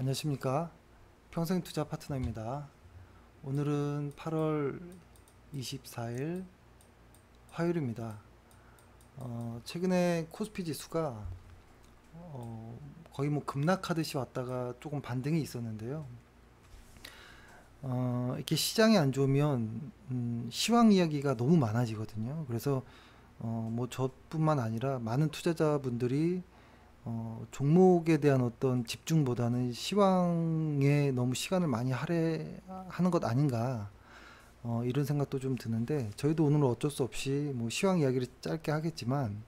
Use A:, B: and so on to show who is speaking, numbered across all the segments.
A: 안녕하십니까. 평생투자 파트너입니다. 오늘은 8월 24일 화요일입니다. 최근에 코스피 지수가 거의 뭐 급락하듯이 왔다가 조금 반등이 있었는데요. 이렇게 시장이 안 좋으면 시황 이야기가 너무 많아지거든요. 그래서 뭐 저뿐만 아니라 많은 투자자분들이 종목에 대한 어떤 집중보다는 시황에 너무 시간을 많이 할애하는 것 아닌가, 이런 생각도 좀 드는데, 저희도 오늘 어쩔 수 없이 뭐 시황 이야기를 짧게 하겠지만,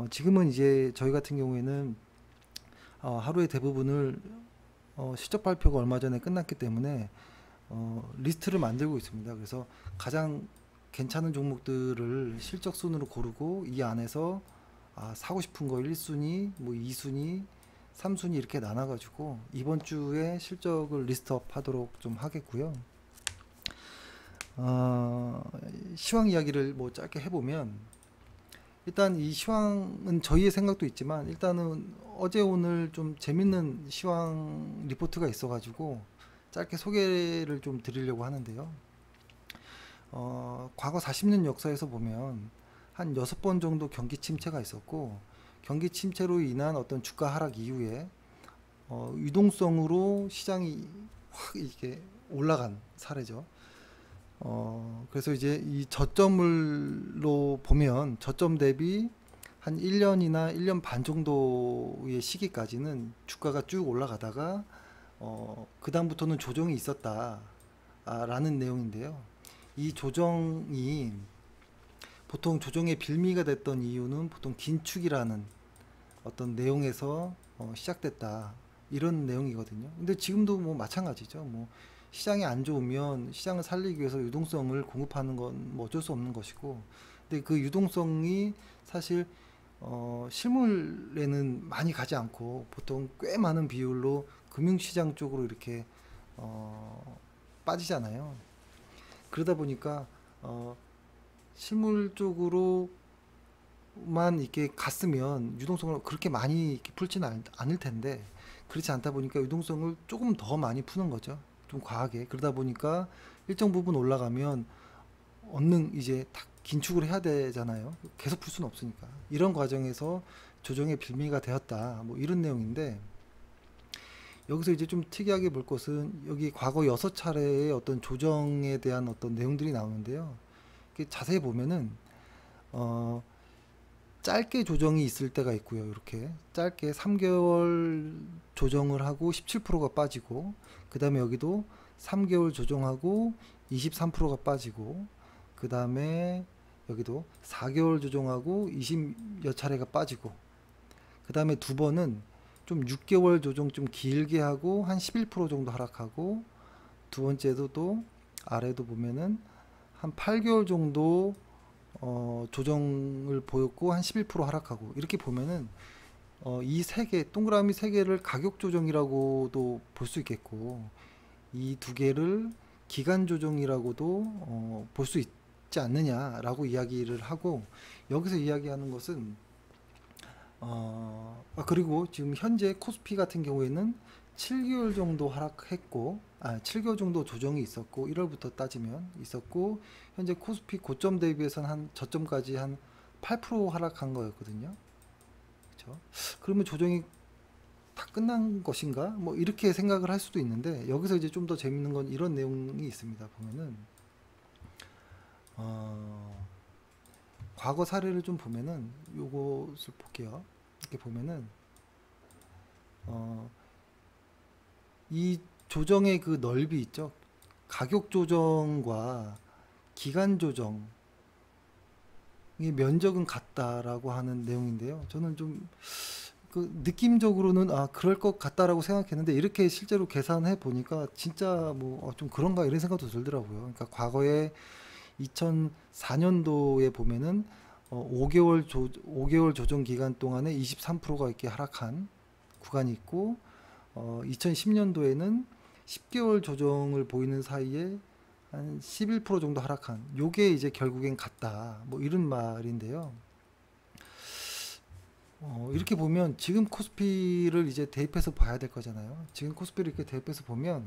A: 지금은 이제 저희 같은 경우에는 하루의 대부분을 실적 발표가 얼마 전에 끝났기 때문에 리스트를 만들고 있습니다. 그래서 가장 괜찮은 종목들을 실적 순으로 고르고, 이 안에서 사고 싶은 거 1순위, 뭐 2순위, 3순위 이렇게 나눠가지고 이번 주에 실적을 리스트업 하도록 좀 하겠고요. 시황 이야기를 뭐 짧게 해보면, 일단 이 시황은 저희의 생각도 있지만, 일단은 어제 오늘 좀 재밌는 시황 리포트가 있어가지고 짧게 소개를 좀 드리려고 하는데요. 과거 40년 역사에서 보면 한 6번 정도 경기 침체가 있었고, 경기 침체로 인한 어떤 주가 하락 이후에 유동성으로 시장이 확 이렇게 올라간 사례죠. 그래서 이제 이 저점을로 보면, 저점 대비 한 1년이나 1년 반 정도의 시기까지는 주가가 쭉 올라가다가 그 다음부터는 조정이 있었다라는 내용인데요. 이 조정이 보통 조정의 빌미가 됐던 이유는 보통 긴축이라는 어떤 내용에서 시작됐다, 이런 내용이거든요. 근데 지금도 뭐 마찬가지죠. 뭐 시장이 안 좋으면 시장을 살리기 위해서 유동성을 공급하는 건 뭐 어쩔 수 없는 것이고, 근데 그 유동성이 사실 실물에는 많이 가지 않고 보통 꽤 많은 비율로 금융시장 쪽으로 이렇게 빠지잖아요. 그러다 보니까 실물 쪽으로만 이렇게 갔으면 유동성을 그렇게 많이 이렇게 풀지는 않을 텐데, 그렇지 않다 보니까 유동성을 조금 더 많이 푸는 거죠. 좀 과하게. 그러다 보니까 일정 부분 올라가면 얼른 이제 딱 긴축을 해야 되잖아요. 계속 풀 수는 없으니까. 이런 과정에서 조정의 빌미가 되었다, 뭐 이런 내용인데, 여기서 이제 좀 특이하게 볼 것은 여기 과거 6차례의 어떤 조정에 대한 어떤 내용들이 나오는데요. 이렇게 자세히 보면은 어, 짧게 조정이 있을 때가 있고요. 이렇게 짧게 3개월 조정을 하고 17%가 빠지고, 그 다음에 여기도 3개월 조정하고 23%가 빠지고, 그 다음에 여기도 4개월 조정하고 20여 차례가 빠지고, 그 다음에 두 번은 좀 6개월 조정 좀 길게 하고 한 11% 정도 하락하고, 두 번째도 또 아래도 보면은 한 8개월 정도 조정을 보였고 한 11% 하락하고, 이렇게 보면은 이 세 개, 동그라미 세 개를 가격 조정이라고도 볼 수 있겠고, 이 두 개를 기간 조정이라고도 볼 수 있지 않느냐라고 이야기를 하고, 여기서 이야기하는 것은 그리고 지금 현재 코스피 같은 경우에는 7개월 정도 하락했고, 7개월 정도 조정이 있었고, 1월부터 따지면 있었고, 현재 코스피 고점 대비해서는 한 저점까지 한 8% 하락한 거였거든요. 그렇죠? 그러면 조정이 다 끝난 것인가? 뭐 이렇게 생각을 할 수도 있는데, 여기서 이제 좀 더 재밌는 건 이런 내용이 있습니다. 보면은 어, 과거 사례를 좀 보면은 요것을 볼게요. 이렇게 보면은 어, 이 조정의 그 넓이 있죠. 가격 조정과 기간 조정의 면적은 같다라고 하는 내용인데요. 저는 좀 그 느낌적으로는 그럴 것 같다라고 생각했는데, 이렇게 실제로 계산해 보니까 진짜 뭐 좀 그런가 이런 생각도 들더라고요. 그러니까 과거에 2004년도에 보면은 5개월 조정 기간 동안에 23%가 이렇게 하락한 구간이 있고, 2010년도에는 10개월 조정을 보이는 사이에 한 11% 정도 하락한, 요게 이제 결국엔 같다, 뭐 이런 말인데요. 이렇게 보면 지금 코스피를 이제 대입해서 봐야 될 거잖아요. 지금 코스피를 이렇게 대입해서 보면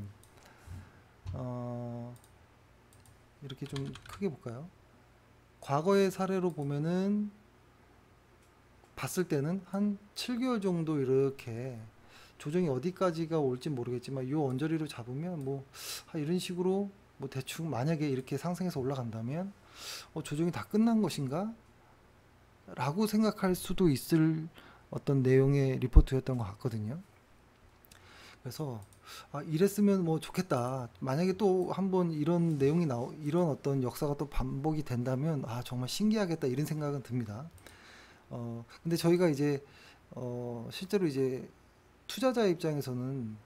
A: 어, 이렇게 좀 크게 볼까요? 과거의 사례로 보면은 봤을 때는 한 7개월 정도 이렇게 조정이 어디까지가 올지 모르겠지만 이 언저리로 잡으면 뭐 이런 식으로 뭐 대충 만약에 이렇게 상승해서 올라간다면 조정이 다 끝난 것인가? 라고 생각할 수도 있을 어떤 내용의 리포트였던 것 같거든요. 그래서 이랬으면 뭐 좋겠다. 만약에 또 한번 이런 내용이 이런 어떤 역사가 또 반복이 된다면 정말 신기하겠다 이런 생각은 듭니다. 근데 저희가 이제 실제로 이제 투자자 입장에서는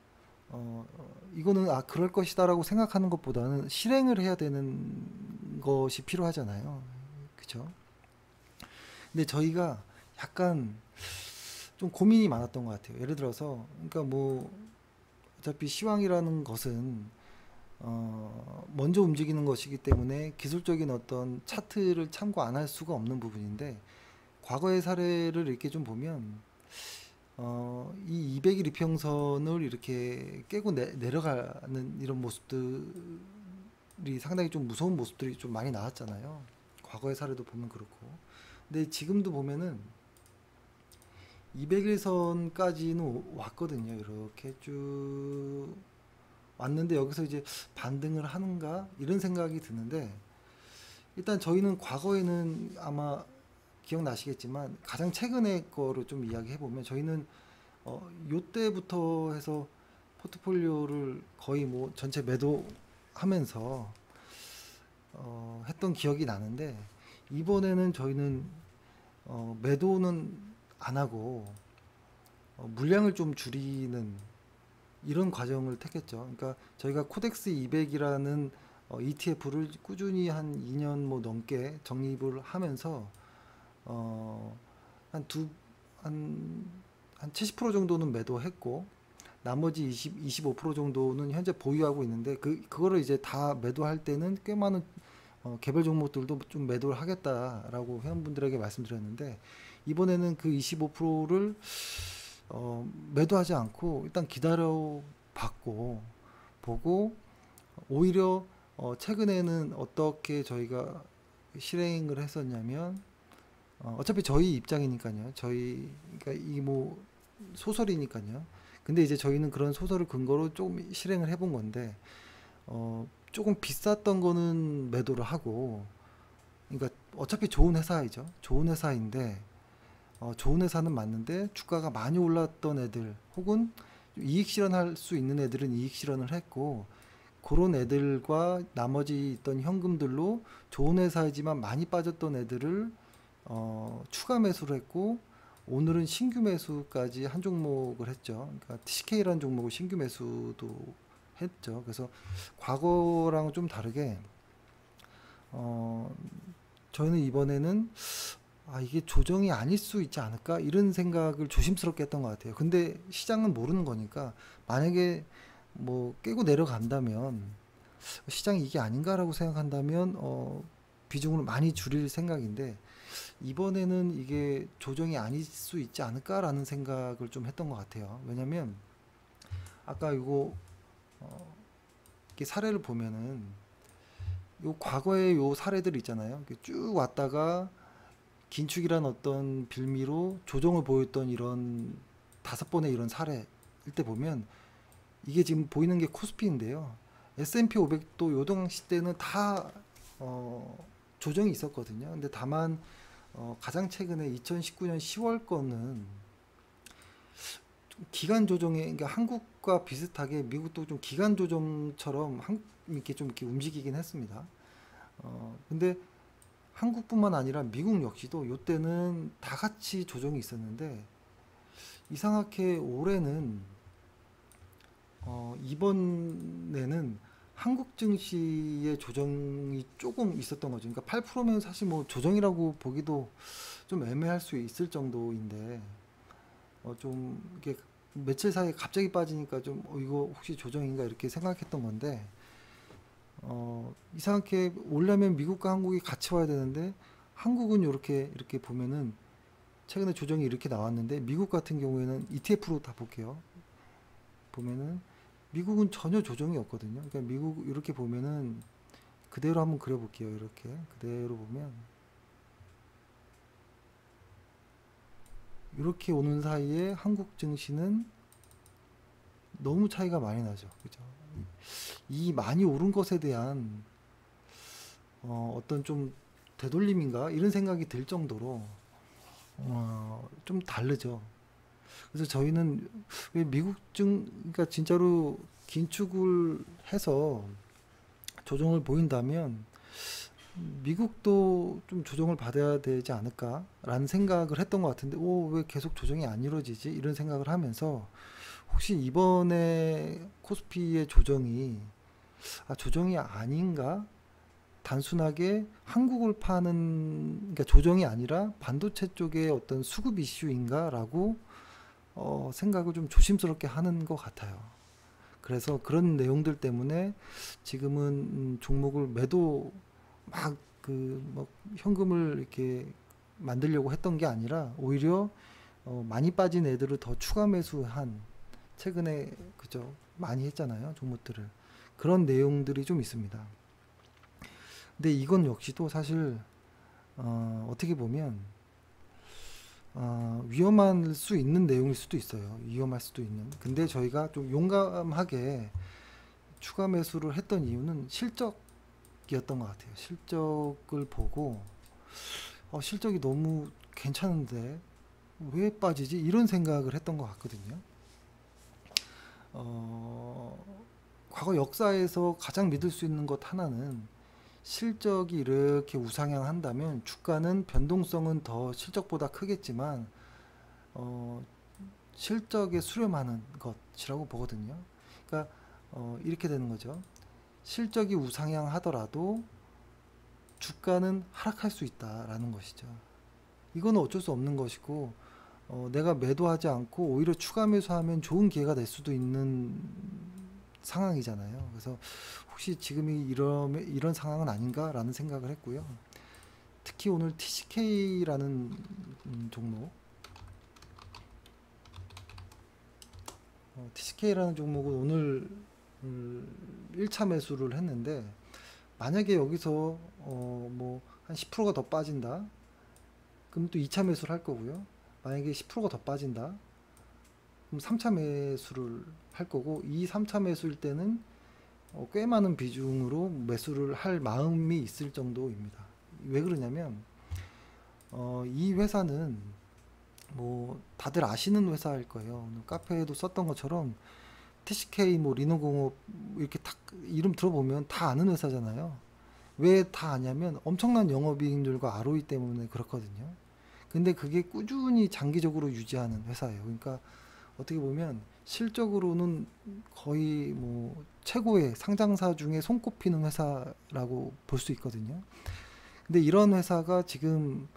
A: 이거는 그럴 것이다라고 생각하는 것보다는 실행을 해야 되는 것이 필요하잖아요. 그렇죠? 근데 저희가 약간 좀 고민이 많았던 것 같아요. 예를 들어서 그러니까 뭐 어차피 시황이라는 것은 먼저 움직이는 것이기 때문에 기술적인 어떤 차트를 참고 안 할 수가 없는 부분인데 과거의 사례를 이렇게 좀 보면 이 200일 이평선을 이렇게 깨고 내려가는 이런 모습들이 상당히 좀 무서운 모습들이 좀 많이 나왔잖아요. 과거의 사례도 보면 그렇고. 근데 지금도 보면은 200일선까지는 왔거든요. 이렇게 쭉 왔는데 여기서 이제 반등을 하는가 이런 생각이 드는데 일단 저희는 과거에는 아마 기억나시겠지만 가장 최근의 거로 좀 이야기해 보면 저희는 요때부터 해서 포트폴리오를 거의 뭐 전체 매도하면서 했던 기억이 나는데 이번에는 저희는 매도는 안 하고 물량을 좀 줄이는 이런 과정을 택했죠. 그러니까 저희가 코덱스 200이라는 ETF를 꾸준히 한 2년 뭐 넘게 적립을 하면서 한 한 70% 정도는 매도했고 나머지 25% 정도는 현재 보유하고 있는데 그거를 이제 다 매도할 때는 꽤 많은 개별 종목들도 좀 매도를 하겠다라고 회원분들에게 말씀드렸는데 이번에는 그 25%를 매도하지 않고 일단 기다려 봤고 보고 오히려 최근에는 어떻게 저희가 실행을 했었냐면 어차피 저희 입장이니까요. 그러니까 이 뭐 소설이니까요. 근데 이제 저희는 그런 소설을 근거로 조금 실행을 해본 건데 조금 비쌌던 거는 매도를 하고 그러니까 어차피 좋은 회사이죠. 좋은 회사인데 좋은 회사는 맞는데 주가가 많이 올랐던 애들 혹은 이익 실현할 수 있는 애들은 이익 실현을 했고 그런 애들과 나머지 있던 현금들로 좋은 회사이지만 많이 빠졌던 애들을 추가 매수를 했고 오늘은 신규 매수까지 한 종목을 했죠. 그러니까 TCK라는 종목을 신규 매수도 했죠. 그래서 과거랑 좀 다르게 저희는 이번에는 이게 조정이 아닐 수 있지 않을까 이런 생각을 조심스럽게 했던 것 같아요. 근데 시장은 모르는 거니까 만약에 뭐 깨고 내려간다면 시장이 이게 아닌가라고 생각한다면 비중을 많이 줄일 생각인데 이번에는 이게 조정이 아닐 수 있지 않을까라는 생각을 좀 했던 것 같아요. 왜냐면 아까 이거 이렇게 사례를 보면은 요 과거의 요 사례들 있잖아요. 이렇게 쭉 왔다가 긴축이란 어떤 빌미로 조정을 보였던 이런 5번의 이런 사례일 때 보면 이게 지금 보이는 게 코스피인데요. S&P 500도 요 당시 때는 다 조정이 있었거든요. 근데 다만 가장 최근에 2019년 10월 거는 좀 기간 조정에 그러니까 한국과 비슷하게 미국도 좀 기간 조정처럼 이렇게 좀 이렇게 움직이긴 했습니다. 근데 한국뿐만 아니라 미국 역시도 요때는 다 같이 조정이 있었는데 이상하게 올해는 이번에는 한국 증시의 조정이 조금 있었던 거죠. 그러니까 8%면 사실 뭐 조정이라고 보기도 좀 애매할 수 있을 정도인데 좀 이게 며칠 사이에 갑자기 빠지니까 좀 이거 혹시 조정인가 이렇게 생각했던 건데 이상하게 오려면 미국과 한국이 같이 와야 되는데 한국은 이렇게 보면은 최근에 조정이 이렇게 나왔는데 미국 같은 경우에는 ETF로 다 볼게요. 보면은 미국은 전혀 조정이 없거든요. 그러니까 미국 이렇게 보면은 그대로 한번 그려볼게요. 이렇게 그대로 보면 이렇게 오는 사이에 한국 증시는 너무 차이가 많이 나죠. 그죠? 이 많이 오른 것에 대한 어떤 좀 되돌림인가 이런 생각이 들 정도로 좀 다르죠. 그래서 저희는 왜 그러니까 진짜로 긴축을 해서 조정을 보인다면 미국도 좀 조정을 받아야 되지 않을까라는 생각을 했던 것 같은데, 왜 계속 조정이 안 이루어지지? 이런 생각을 하면서 혹시 이번에 코스피의 조정이 조정이 아닌가? 단순하게 한국을 파는, 그러니까 조정이 아니라 반도체 쪽의 어떤 수급 이슈인가라고 생각을 좀 조심스럽게 하는 것 같아요. 그래서 그런 내용들 때문에 지금은 종목을 매도 막 뭐 현금을 이렇게 만들려고 했던 게 아니라 오히려 많이 빠진 애들을 더 추가 매수한, 최근에 그죠, 많이 했잖아요, 종목들을. 그런 내용들이 좀 있습니다. 근데 이건 역시도 사실 어떻게 보면 위험할 수 있는 내용일 수도 있어요. 위험할 수도 있는. 근데 저희가 좀 용감하게 추가 매수를 했던 이유는 실적이었던 것 같아요. 실적을 보고 실적이 너무 괜찮은데 왜 빠지지? 이런 생각을 했던 것 같거든요. 과거 역사에서 가장 믿을 수 있는 것 하나는, 실적이 이렇게 우상향한다면 주가는 변동성은 더 실적보다 크겠지만 실적에 수렴하는 것이라고 보거든요. 그러니까 이렇게 되는 거죠. 실적이 우상향하더라도 주가는 하락할 수 있다라는 것이죠. 이거는 어쩔 수 없는 것이고, 내가 매도하지 않고 오히려 추가 매수하면 좋은 기회가 될 수도 있는 상황이잖아요. 그래서 혹시 지금이 이런 상황은 아닌가라는 생각을 했고요. 특히 오늘 TCK라는 종목, TCK라는 종목은 오늘 1차 매수를 했는데, 만약에 여기서 뭐 한 10%가 더 빠진다, 그럼 또 2차 매수를 할 거고요. 만약에 10%가 더 빠진다, 그럼 3차 매수를 할 거고, 이 3차 매수일 때는 꽤 많은 비중으로 매수를 할 마음이 있을 정도입니다. 왜 그러냐면 이 회사는 뭐 다들 아시는 회사일 거예요. 카페에도 썼던 것처럼 TCK, 뭐 리노공업 이렇게 딱 이름 들어보면 다 아는 회사잖아요. 왜 다 아냐면 엄청난 영업이익률과 ROE 때문에 그렇거든요. 근데 그게 꾸준히 장기적으로 유지하는 회사예요. 그러니까 어떻게 보면 실적으로는 거의 뭐 최고의 상장사 중에 손꼽히는 회사라고 볼 수 있거든요. 근데 이런 회사가 지금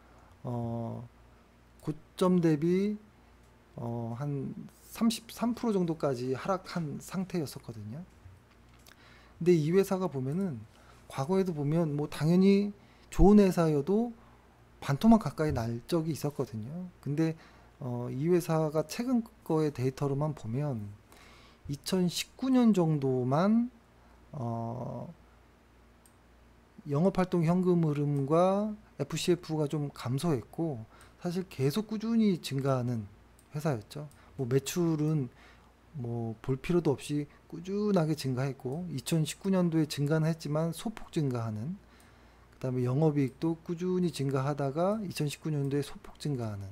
A: 고점 대비 한 33% 정도까지 하락한 상태였었거든요. 근데 이 회사가 보면은 과거에도 보면 뭐 당연히 좋은 회사여도 반토막 가까이 날 적이 있었거든요. 근데 이 회사가 최근 거의 데이터로만 보면 2019년 정도만 영업활동 현금 흐름과 FCF가 좀 감소했고, 사실 계속 꾸준히 증가하는 회사였죠. 뭐 매출은 뭐 볼 필요도 없이 꾸준하게 증가했고, 2019년도에 증가는 했지만 소폭 증가하는, 그다음에 영업이익도 꾸준히 증가하다가 2019년도에 소폭 증가하는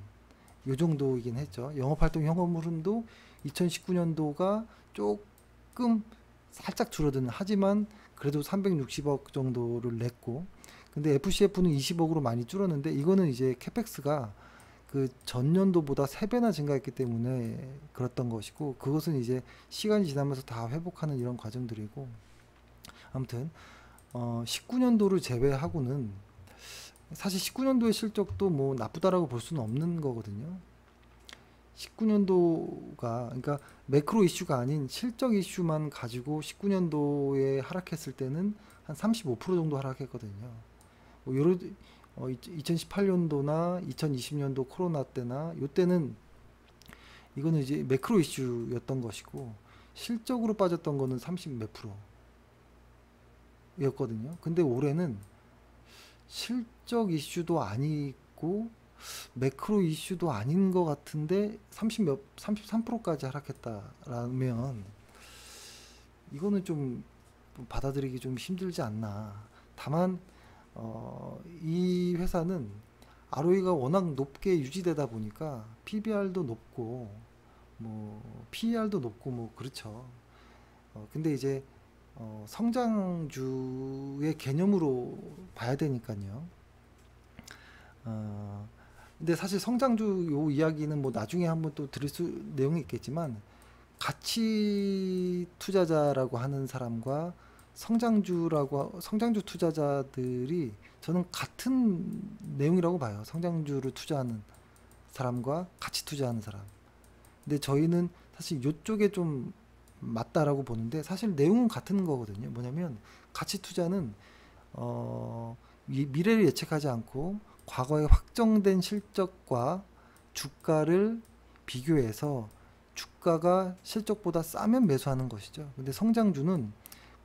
A: 요 정도이긴 했죠. 영업활동 현금 흐름도 2019년도가 조금 살짝 줄어드는, 하지만 그래도 360억 정도를 냈고, 근데 FCF는 20억으로 많이 줄었는데, 이거는 이제 캐펙스가 그 전년도보다 3배나 증가했기 때문에 그랬던 것이고, 그것은 이제 시간이 지나면서 다 회복하는 이런 과정들이고, 아무튼 19년도를 제외하고는 사실 19년도의 실적도 뭐 나쁘다라고 볼 수는 없는 거거든요. 19년도가 그러니까 매크로 이슈가 아닌 실적 이슈만 가지고 19년도에 하락했을 때는 한 35% 정도 하락했거든요. 뭐 2018년도나 2020년도 코로나 때나 요때는 이거는 이제 매크로 이슈였던 것이고 실적으로 빠졌던 거는 30 몇 프로였거든요. 근데 올해는 실적 이슈도 아니고 매크로 이슈도 아닌 것 같은데 33%까지 하락했다라면 이거는 좀 받아들이기 좀 힘들지 않나. 다만 이 회사는 ROE가 워낙 높게 유지되다 보니까 PBR도 높고 뭐 PER도 높고 뭐 그렇죠. 근데 이제 성장주의 개념으로 봐야 되니까요. 어, 근데 사실 성장주 요 이야기는 뭐 나중에 한번 또 들을 내용이 있겠지만 가치 투자자라고 하는 사람과 성장주 투자자들이 저는 같은 내용이라고 봐요. 성장주를 투자하는 사람과 가치 투자하는 사람. 근데 저희는 사실 요쪽에 좀 맞다라고 보는데 사실 내용은 같은 거거든요. 뭐냐면 가치 투자는 미래를 예측하지 않고 과거에 확정된 실적과 주가를 비교해서 주가가 실적보다 싸면 매수하는 것이죠. 근데 성장주는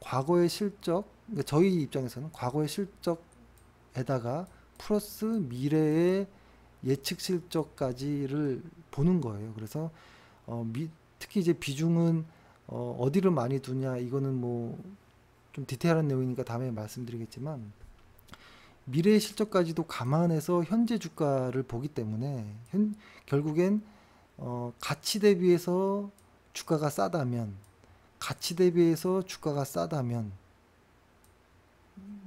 A: 과거의 실적, 그러니까 저희 입장에서는 과거의 실적에다가 플러스 미래의 예측 실적까지를 보는 거예요. 그래서 특히 이제 비중은 어디를 많이 두냐, 이거는 뭐 좀 디테일한 내용이니까 다음에 말씀드리겠지만 미래의 실적까지도 감안해서 현재 주가를 보기 때문에 결국엔 가치 대비해서 주가가 싸다면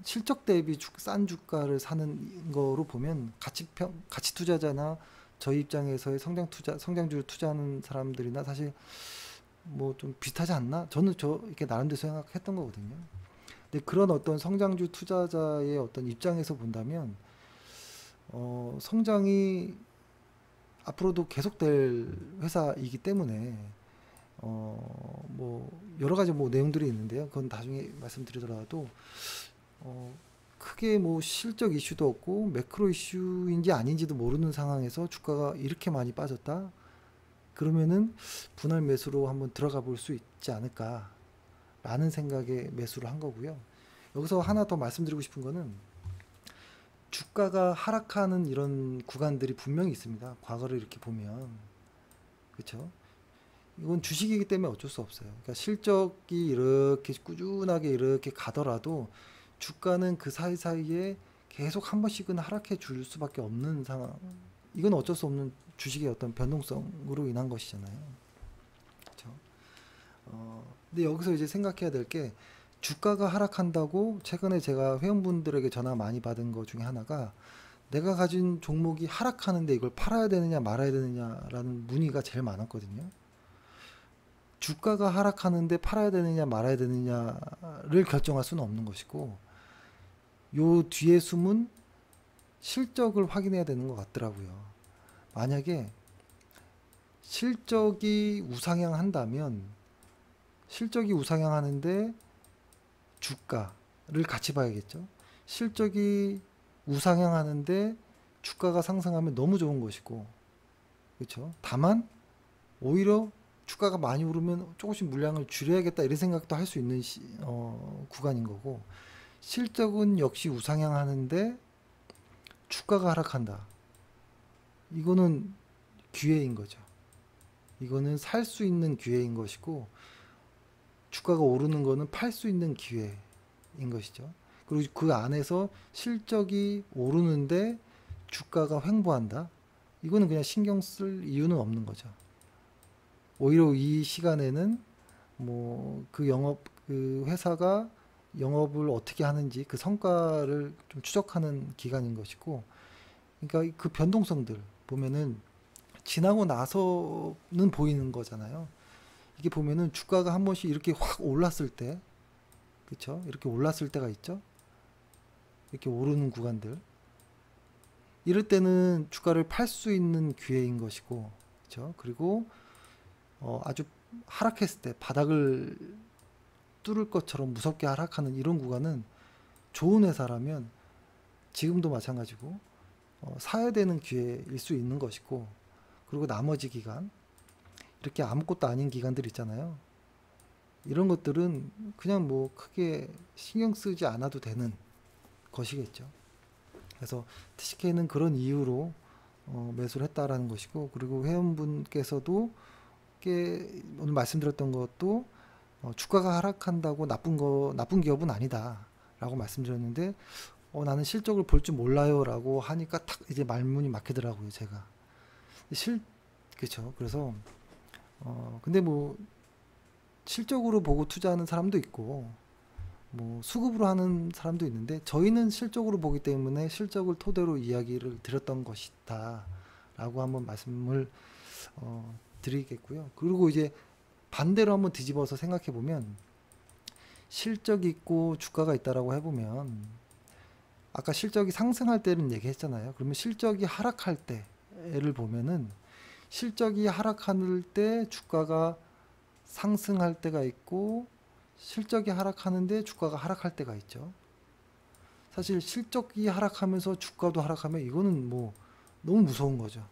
A: 실적 대비 싼 주가를 사는 거로 보면 가치 투자자나 저희 입장에서의 성장주를 투자하는 사람들이나 사실 뭐 좀 비슷하지 않나? 저는 이렇게 나름대로 생각했던 거거든요. 근데 그런 어떤 성장주 투자자의 어떤 입장에서 본다면 성장이 앞으로도 계속될 회사이기 때문에 뭐 여러 가지 뭐 내용들이 있는데요. 그건 나중에 말씀드리더라도 크게 뭐 실적 이슈도 없고 매크로 이슈인지 아닌지도 모르는 상황에서 주가가 이렇게 많이 빠졌다. 그러면은 분할 매수로 한번 들어가 볼 수 있지 않을까라는 생각에 매수를 한 거고요. 여기서 하나 더 말씀드리고 싶은 거는 주가가 하락하는 이런 구간들이 분명히 있습니다. 과거를 이렇게 보면. 그렇죠? 이건 주식이기 때문에 어쩔 수 없어요. 그러니까 실적이 이렇게 꾸준하게 이렇게 가더라도 주가는 그 사이사이에 계속 한 번씩은 하락해 줄 수밖에 없는 상황. 이건 어쩔 수 없는 주식의 어떤 변동성으로 인한 것이잖아요. 그렇죠? 근데 여기서 이제 생각해야 될 게 주가가 하락한다고 최근에 제가 회원분들에게 전화 많이 받은 것 중에 하나가 내가 가진 종목이 하락하는데 이걸 팔아야 되느냐 말아야 되느냐라는 문의가 제일 많았거든요. 주가가 하락하는데 팔아야 되느냐 말아야 되느냐를 결정할 수는 없는 것이고 요 뒤에 숨은 실적을 확인해야 되는 것 같더라고요. 만약에 실적이 우상향한다면 실적이 우상향하는데 주가를 같이 봐야겠죠. 실적이 우상향하는데 주가가 상승하면 너무 좋은 것이고, 그렇죠. 다만 오히려 주가가 많이 오르면 조금씩 물량을 줄여야겠다 이런 생각도 할 수 있는 구간인 거고, 실적은 역시 우상향하는데 주가가 하락한다. 이거는 기회인 거죠. 이거는 살 수 있는 기회인 것이고 주가가 오르는 거는 팔 수 있는 기회인 것이죠. 그리고 그 안에서 실적이 오르는데 주가가 횡보한다. 이거는 그냥 신경 쓸 이유는 없는 거죠. 오히려 이 시간에는 뭐 그 회사가 영업을 어떻게 하는지 그 성과를 좀 추적하는 기간인 것이고, 그러니까 그 변동성들 보면은 지나고 나서는 보이는 거잖아요. 이게 보면은 주가가 한 번씩 이렇게 확 올랐을 때, 그렇죠? 이렇게 올랐을 때가 있죠. 이렇게 오르는 구간들. 이럴 때는 주가를 팔 수 있는 기회인 것이고, 그렇죠? 그리고 아주 하락했을 때 바닥을 뚫을 것처럼 무섭게 하락하는 이런 구간은 좋은 회사라면 지금도 마찬가지고 사야 되는 기회일 수 있는 것이고, 그리고 나머지 기간, 이렇게 아무것도 아닌 기간들 있잖아요. 이런 것들은 그냥 뭐 크게 신경 쓰지 않아도 되는 것이겠죠. 그래서 TCK는 그런 이유로 매수를 했다라는 것이고, 그리고 회원분께서도 오늘 말씀드렸던 것도 주가가 하락한다고 나쁜 기업은 아니다 라고 말씀드렸는데, 나는 실적을 볼 줄 몰라요 라고 하니까 탁 이제 말문이 막히더라고요, 제가. 그렇죠. 그래서 근데 뭐 실적으로 보고 투자하는 사람도 있고, 뭐 수급으로 하는 사람도 있는데, 저희는 실적으로 보기 때문에 실적을 토대로 이야기를 드렸던 것이다 라고 한번 말씀을 드리겠고요. 그리고 이제 반대로 한번 뒤집어서 생각해 보면, 실적이 있고 주가가 있다라고 해보면, 아까 실적이 상승할 때는 얘기했잖아요. 그러면 실적이 하락할 때를 보면은, 실적이 하락할 때 주가가 상승할 때가 있고, 실적이 하락하는데 주가가 하락할 때가 있죠. 사실 실적이 하락하면서 주가도 하락하면 이거는 뭐 너무 무서운 거죠.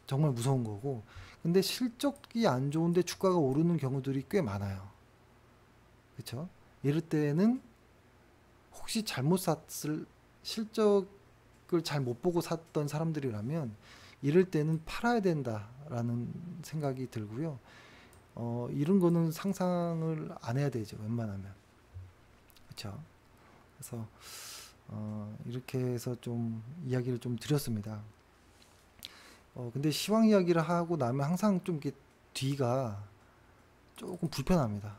A: 정말 무서운 거고. 근데 실적이 안 좋은데 주가가 오르는 경우들이 꽤 많아요. 그렇죠? 이럴 때는 혹시 잘못 샀을, 실적을 잘 못 보고 샀던 사람들이라면 이럴 때는 팔아야 된다라는 생각이 들고요. 이런 거는 상상을 안 해야 되죠, 웬만하면. 그렇죠? 그래서 이렇게 해서 좀 이야기를 좀 드렸습니다. 근데 시황 이야기를 하고 나면 항상 좀 이렇게 뒤가 조금 불편합니다.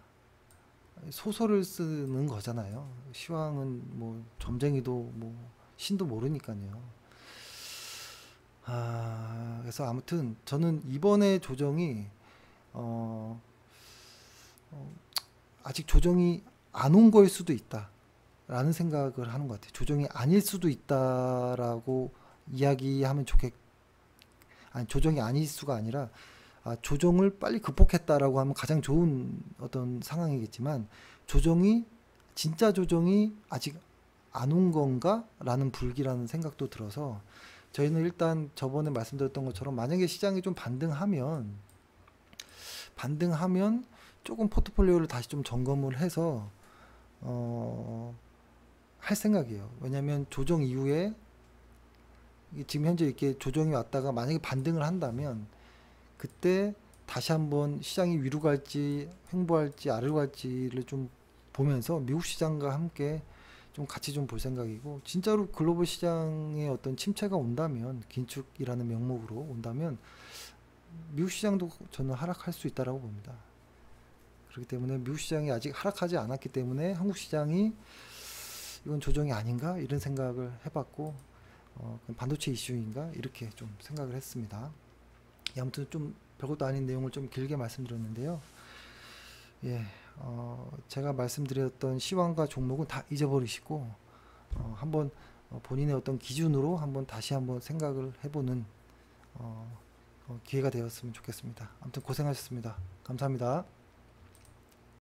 A: 소설을 쓰는 거잖아요. 시황은 뭐 점쟁이도 뭐 신도 모르니까요. 그래서 아무튼 저는 이번에 조정이 아직 조정이 안 온 거일 수도 있다 라는 생각을 하는 것 같아요. 조정이 아닐 수도 있다라고 이야기하면 아니, 조정이 아닐 수가 아니라, 조정을 빨리 극복했다라고 하면 가장 좋은 어떤 상황이겠지만, 진짜 조정이 아직 안 온 건가? 라는 불길한 생각도 들어서, 저희는 일단 저번에 말씀드렸던 것처럼 만약에 시장이 좀 반등하면 조금 포트폴리오를 다시 좀 점검을 해서 할 생각이에요. 왜냐하면 조정 이후에 지금 현재 이렇게 조정이 왔다가 만약에 반등을 한다면, 그때 다시 한번 시장이 위로 갈지 횡보할지 아래로 갈지를 좀 보면서 미국 시장과 함께 좀 같이 좀 볼 생각이고, 진짜로 글로벌 시장에 어떤 침체가 온다면, 긴축이라는 명목으로 온다면 미국 시장도 저는 하락할 수 있다라고 봅니다. 그렇기 때문에 미국 시장이 아직 하락하지 않았기 때문에 한국 시장이 이건 조정이 아닌가 이런 생각을 해봤고, 반도체 이슈인가 이렇게 좀 생각을 했습니다. 아무튼 좀 별것도 아닌 내용을 좀 길게 말씀드렸는데요. 예, 제가 말씀드렸던 시황과 종목은 다 잊어버리시고, 한번 본인의 어떤 기준으로 다시 한번 생각을 해보는 기회가 되었으면 좋겠습니다. 아무튼 고생하셨습니다. 감사합니다.